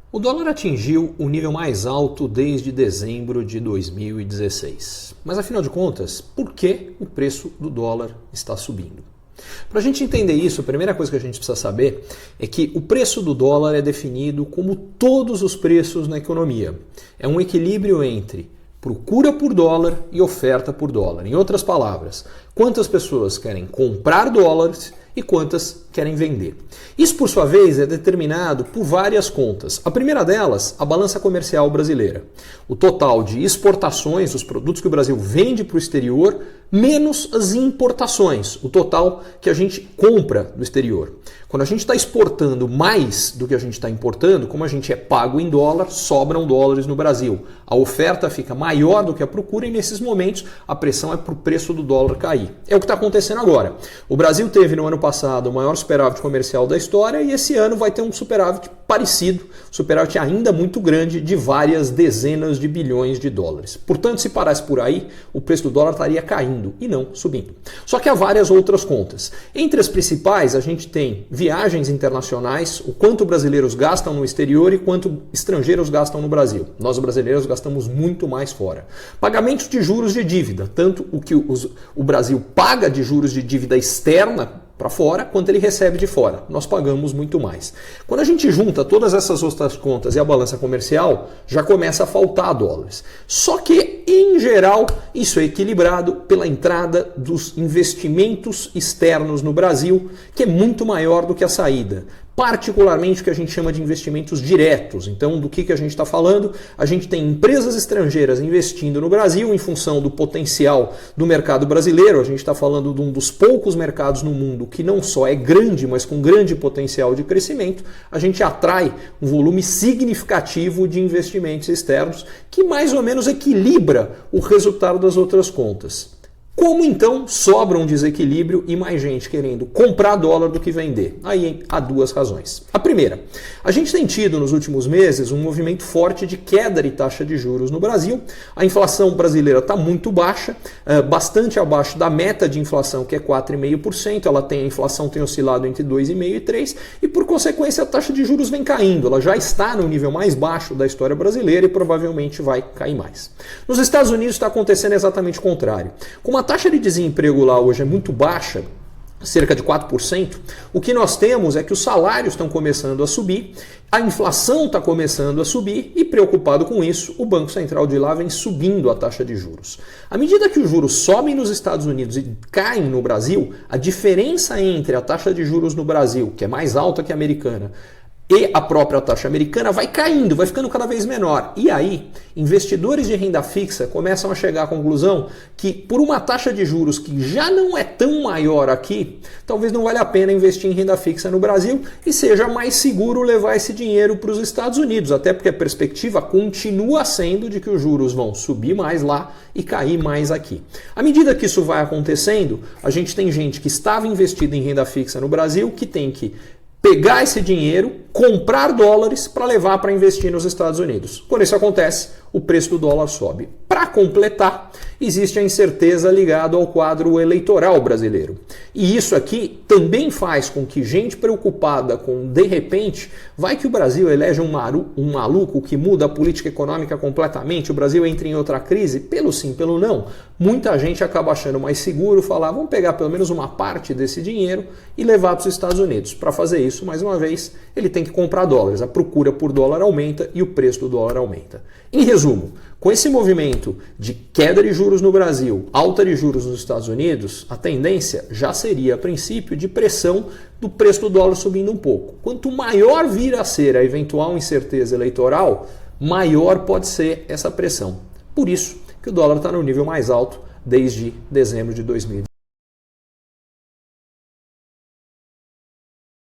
O dólar atingiu o nível mais alto desde dezembro de 2016. Mas afinal de contas, por que o preço do dólar está subindo? Para a gente entender isso, a primeira coisa que a gente precisa saber é que o preço do dólar é definido como todos os preços na economia. É um equilíbrio entre procura por dólar e oferta por dólar. Em outras palavras, quantas pessoas querem comprar dólares e quantas querem vender. Isso, por sua vez, é determinado por várias contas. A primeira delas, a balança comercial brasileira. O total de exportações, os produtos que o Brasil vende para o exterior, menos as importações, o total que a gente compra do exterior. Quando a gente está exportando mais do que a gente está importando, como a gente é pago em dólar, sobram dólares no Brasil. A oferta fica maior do que a procura e nesses momentos a pressão é para o preço do dólar cair. É o que está acontecendo agora. O Brasil teve no ano passado o maior superávit comercial da história e esse ano vai ter um superávit parecido, superávit ainda muito grande de várias dezenas de bilhões de dólares. Portanto, se parasse por aí, o preço do dólar estaria caindo e não subindo. Só que há várias outras contas. Entre as principais, a gente tem viagens internacionais, o quanto brasileiros gastam no exterior e quanto estrangeiros gastam no Brasil. Nós brasileiros gastamos muito mais fora. Pagamentos de juros de dívida, tanto o que o Brasil paga de juros de dívida externa para fora, quanto ele recebe de fora. Nós pagamos muito mais. Quando a gente junta todas essas outras contas e a balança comercial, já começa a faltar dólares. Só que, em geral, isso é equilibrado pela entrada dos investimentos externos no Brasil, que é muito maior do que a saída. Particularmente o que a gente chama de investimentos diretos. Então, do que a gente está falando? A gente tem empresas estrangeiras investindo no Brasil em função do potencial do mercado brasileiro. A gente está falando de um dos poucos mercados no mundo que não só é grande, mas com grande potencial de crescimento. A gente atrai um volume significativo de investimentos externos que mais ou menos equilibra o resultado das outras contas. Como então sobra um desequilíbrio e mais gente querendo comprar dólar do que vender? Aí há duas razões. A primeira, a gente tem tido nos últimos meses um movimento forte de queda de taxa de juros no Brasil. A inflação brasileira está muito baixa, bastante abaixo da meta de inflação, que é 4,5%. A inflação tem oscilado entre 2,5% e 3%, e por consequência a taxa de juros vem caindo. Ela já está no nível mais baixo da história brasileira e provavelmente vai cair mais. Nos Estados Unidos está acontecendo exatamente o contrário. Com uma taxa de desemprego lá hoje é muito baixa, cerca de 4%, o que nós temos é que os salários estão começando a subir, a inflação está começando a subir e, preocupado com isso, o Banco Central de lá vem subindo a taxa de juros. À medida que os juros sobem nos Estados Unidos e caem no Brasil, a diferença entre a taxa de juros no Brasil, que é mais alta que a americana, e a própria taxa americana vai caindo, vai ficando cada vez menor. E aí, investidores de renda fixa começam a chegar à conclusão que por uma taxa de juros que já não é tão maior aqui, talvez não valha a pena investir em renda fixa no Brasil e seja mais seguro levar esse dinheiro para os Estados Unidos, até porque a perspectiva continua sendo de que os juros vão subir mais lá e cair mais aqui. À medida que isso vai acontecendo, a gente tem gente que estava investida em renda fixa no Brasil que tem que pegar esse dinheiro, comprar dólares para levar para investir nos Estados Unidos. Quando isso acontece, o preço do dólar sobe. Para completar, existe a incerteza ligada ao quadro eleitoral brasileiro. E isso aqui também faz com que gente preocupada com, de repente, vai que o Brasil elege um maluco que muda a política econômica completamente, o Brasil entra em outra crise, pelo sim, pelo não, muita gente acaba achando mais seguro falar, vamos pegar pelo menos uma parte desse dinheiro e levar para os Estados Unidos. Para fazer isso, mais uma vez, ele tem que comprar dólares. A procura por dólar aumenta e o preço do dólar aumenta. Em resumo, com esse movimento de queda de juros no Brasil, alta de juros nos Estados Unidos, a tendência já seria, a princípio, de pressão do preço do dólar subindo um pouco. Quanto maior vir a ser a eventual incerteza eleitoral, maior pode ser essa pressão. Por isso que o dólar está no nível mais alto desde dezembro de 2016.